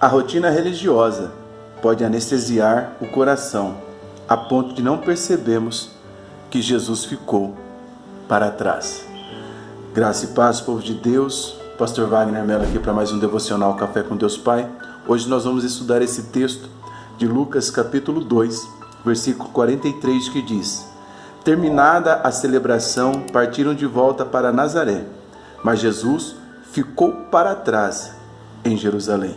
A rotina religiosa pode anestesiar o coração a ponto de não percebermos que Jesus ficou para trás. Graça e paz, povo de Deus. Pastor Wagner Mello aqui para mais um devocional Café com Deus Pai. Hoje nós vamos estudar esse texto de Lucas capítulo 2, versículo 43, que diz: Terminada a celebração, partiram de volta para Nazaré, mas Jesus ficou para trás em Jerusalém,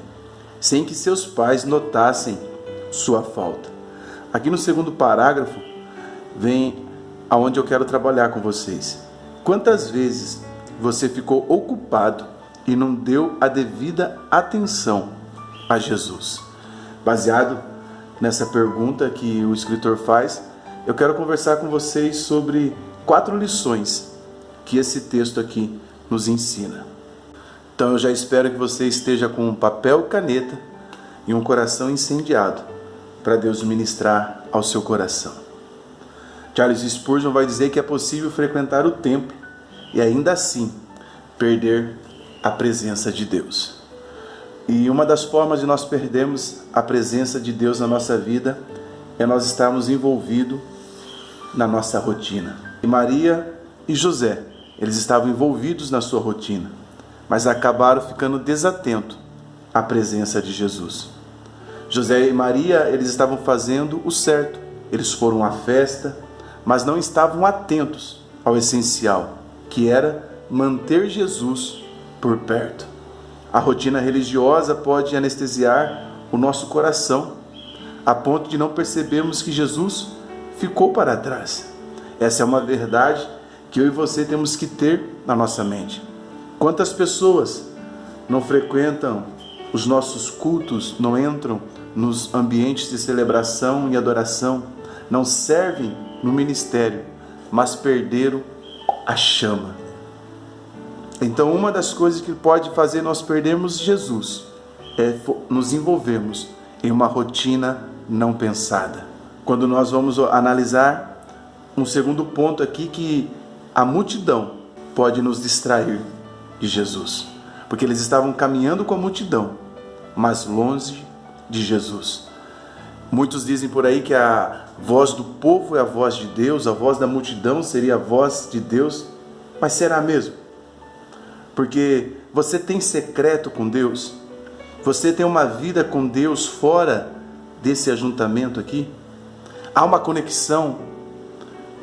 sem que seus pais notassem sua falta. Aqui no segundo parágrafo vem aonde eu quero trabalhar com vocês. Quantas vezes você ficou ocupado e não deu a devida atenção a Jesus? Baseado nessa pergunta que o escritor faz, eu quero conversar com vocês sobre 4 lições que esse texto aqui nos ensina. Então eu já espero que você esteja com um papel e caneta e um coração incendiado para Deus ministrar ao seu coração. Charles Spurgeon vai dizer que é possível frequentar o templo e ainda assim perder a presença de Deus. E uma das formas de nós perdermos a presença de Deus na nossa vida é nós estarmos envolvidos na nossa rotina. E Maria e José, eles estavam envolvidos na sua rotina, mas acabaram ficando desatentos à presença de Jesus. José e Maria, eles estavam fazendo o certo. Eles foram à festa, mas não estavam atentos ao essencial, que era manter Jesus por perto. A rotina religiosa pode anestesiar o nosso coração, a ponto de não percebermos que Jesus ficou para trás. Essa é uma verdade que eu e você temos que ter na nossa mente. Quantas pessoas não frequentam os nossos cultos, não entram nos ambientes de celebração e adoração, não servem no ministério, mas perderam a chama. Então, uma das coisas que pode fazer nós perdermos Jesus é nos envolvermos em uma rotina não pensada. Quando nós vamos analisar um segundo ponto aqui, que a multidão pode nos distrair de Jesus, porque eles estavam caminhando com a multidão, mas longe de Jesus. Muitos dizem por aí que a voz do povo é a voz de Deus, a voz da multidão seria a voz de Deus, mas será mesmo? Porque você tem secreto com Deus? Você tem uma vida com Deus fora desse ajuntamento aqui? Há uma conexão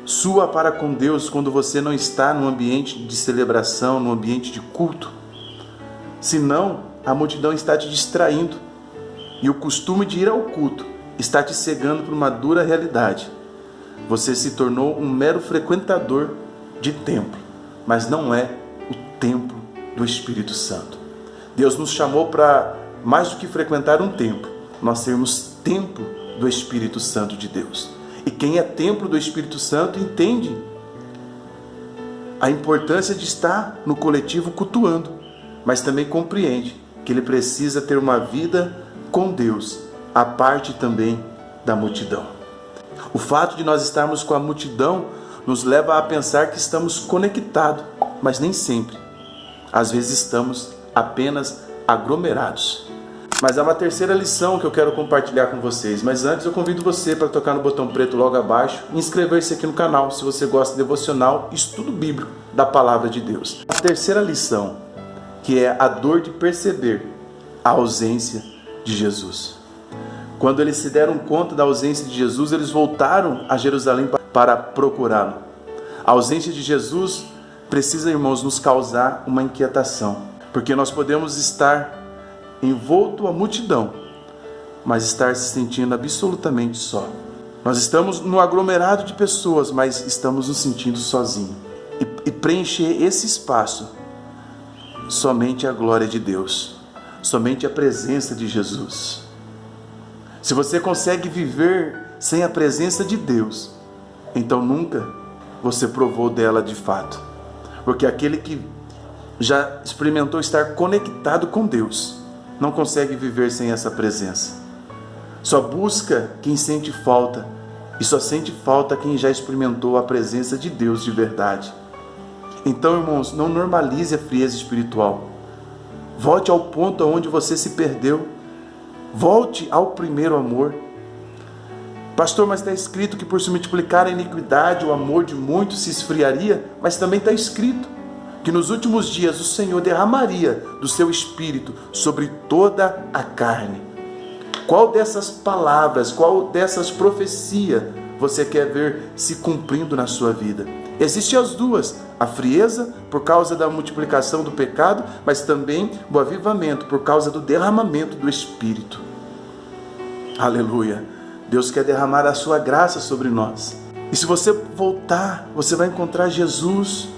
sua para com Deus quando você não está no ambiente de celebração, no ambiente de culto? Senão, a multidão está te distraindo e o costume de ir ao culto está te cegando por uma dura realidade. Você se tornou um mero frequentador de templo, mas não é o templo do Espírito Santo. Deus nos chamou para mais do que frequentar um templo, nós sermos templo do Espírito Santo de Deus. E quem é templo do Espírito Santo entende a importância de estar no coletivo cultuando, mas também compreende que ele precisa ter uma vida com Deus, a parte também da multidão. O fato de nós estarmos com a multidão nos leva a pensar que estamos conectados, mas nem sempre. Às vezes estamos apenas aglomerados. Mas há uma terceira lição que eu quero compartilhar com vocês. Mas antes eu convido você para tocar no botão preto logo abaixo e inscrever-se aqui no canal se você gosta de devocional e estudo bíblico da Palavra de Deus. A terceira lição, que é a dor de perceber a ausência de Jesus. Quando eles se deram conta da ausência de Jesus, eles voltaram a Jerusalém para procurá-lo. A ausência de Jesus precisa, irmãos, nos causar uma inquietação, porque nós podemos estar envolto à multidão, mas estar se sentindo absolutamente só. Nós estamos no aglomerado de pessoas, mas estamos nos sentindo sozinhos. E preencher esse espaço, somente a glória de Deus, somente a presença de Jesus. Se você consegue viver sem a presença de Deus, então nunca você provou dela de fato. Porque aquele que já experimentou estar conectado com Deus, não consegue viver sem essa presença. Só busca quem sente falta, e só sente falta quem já experimentou a presença de Deus de verdade. Então, irmãos, não normalize a frieza espiritual. Volte ao ponto onde você se perdeu Volte ao primeiro amor. Pastor, mas está escrito que por se multiplicar a iniquidade, o amor de muitos se esfriaria, mas também está escrito que nos últimos dias o Senhor derramaria do seu Espírito sobre toda a carne. Qual dessas palavras, qual dessas profecias você quer ver se cumprindo na sua vida? Existem as duas, a frieza por causa da multiplicação do pecado, mas também o avivamento por causa do derramamento do Espírito. Aleluia! Deus quer derramar a sua graça sobre nós. E se você voltar, você vai encontrar Jesus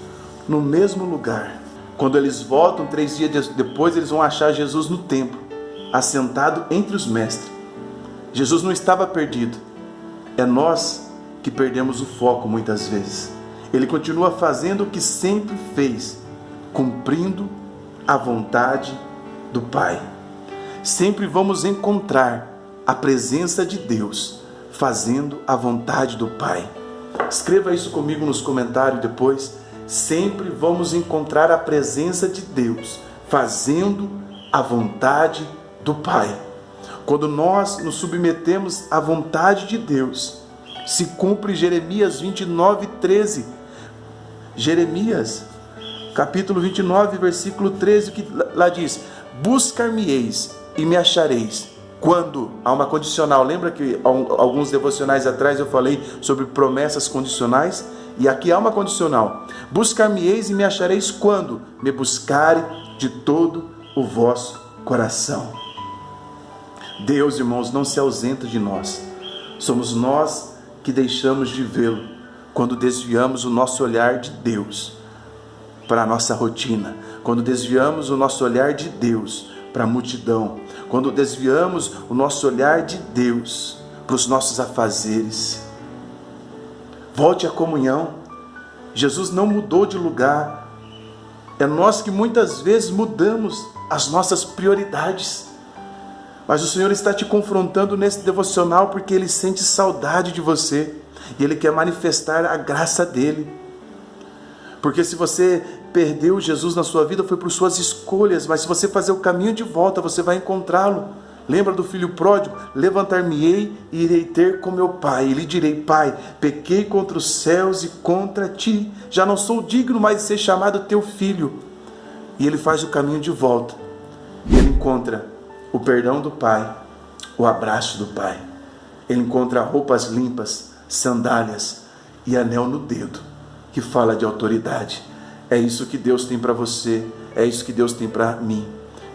no mesmo lugar. Quando eles voltam, 3 dias depois, eles vão achar Jesus no templo, assentado entre os mestres. Jesus não estava perdido. É nós que perdemos o foco muitas vezes. Ele continua fazendo o que sempre fez, cumprindo a vontade do Pai. Sempre vamos encontrar a presença de Deus, fazendo a vontade do Pai. Escreva isso comigo nos comentários depois. Sempre vamos encontrar a presença de Deus, fazendo a vontade do Pai. Quando nós nos submetemos à vontade de Deus, se cumpre Jeremias 29:13. Jeremias, capítulo 29, versículo 13, que lá diz: buscar-me-eis e me achareis. Quando? Há uma condicional. Lembra que alguns devocionais atrás eu falei sobre promessas condicionais? E aqui há uma condicional. Buscar-me-eis e me achareis quando? Me buscarem de todo o vosso coração. Deus, irmãos, não se ausenta de nós. Somos nós que deixamos de vê-lo quando desviamos o nosso olhar de Deus para a nossa rotina, quando desviamos o nosso olhar de Deus para a multidão, quando desviamos o nosso olhar de Deus para os nossos afazeres. Volte à comunhão. Jesus não mudou de lugar. É nós que muitas vezes mudamos as nossas prioridades. Mas o Senhor está te confrontando nesse devocional porque Ele sente saudade de você e Ele quer manifestar a graça dEle. Porque se você perdeu Jesus na sua vida foi por suas escolhas, mas se você fazer o caminho de volta, você vai encontrá-lo. Lembra do filho pródigo? Levantar-me-ei e irei ter com meu pai. E lhe direi: Pai, pequei contra os céus e contra ti. Já não sou digno mais de ser chamado teu filho. E ele faz o caminho de volta. E ele encontra o perdão do pai, o abraço do pai. Ele encontra roupas limpas, sandálias e anel no dedo, que fala de autoridade. É isso que Deus tem para você. É isso que Deus tem para mim.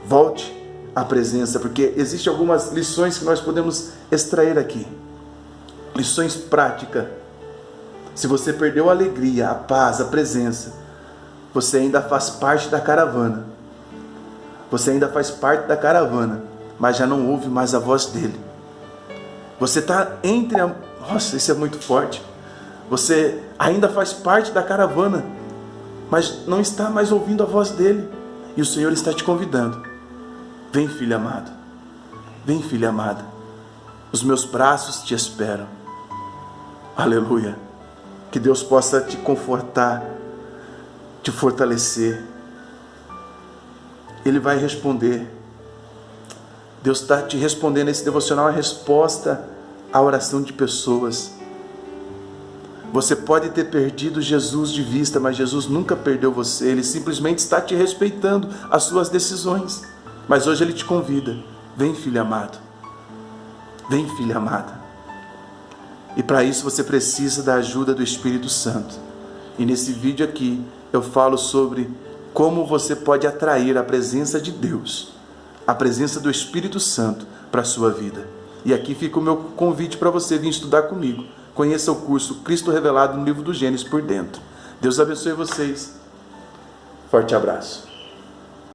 Volte a presença, porque existem algumas lições que nós podemos extrair aqui. Lições práticas. Se você perdeu a alegria, a paz, a presença, você ainda faz parte da caravana. Você ainda faz parte da caravana, mas já não ouve mais a voz dele. Você está entre a... Nossa, isso é muito forte. Você ainda faz parte da caravana, mas não está mais ouvindo a voz dele. E o Senhor está te convidando. Vem, filho amado. Vem, filha amada. Os meus braços te esperam. Aleluia. Que Deus possa te confortar, te fortalecer. Ele vai responder. Deus está te respondendo. Esse devocional é a resposta à oração de pessoas. Você pode ter perdido Jesus de vista, mas Jesus nunca perdeu você. Ele simplesmente está te respeitando as suas decisões. Mas hoje Ele te convida. Vem, filho amado. Vem, filha amada. E para isso você precisa da ajuda do Espírito Santo. E nesse vídeo aqui eu falo sobre como você pode atrair a presença de Deus, a presença do Espírito Santo para a sua vida. E aqui fica o meu convite para você vir estudar comigo. Conheça o curso Cristo Revelado no livro do Gênesis por dentro. Deus abençoe vocês. Forte abraço.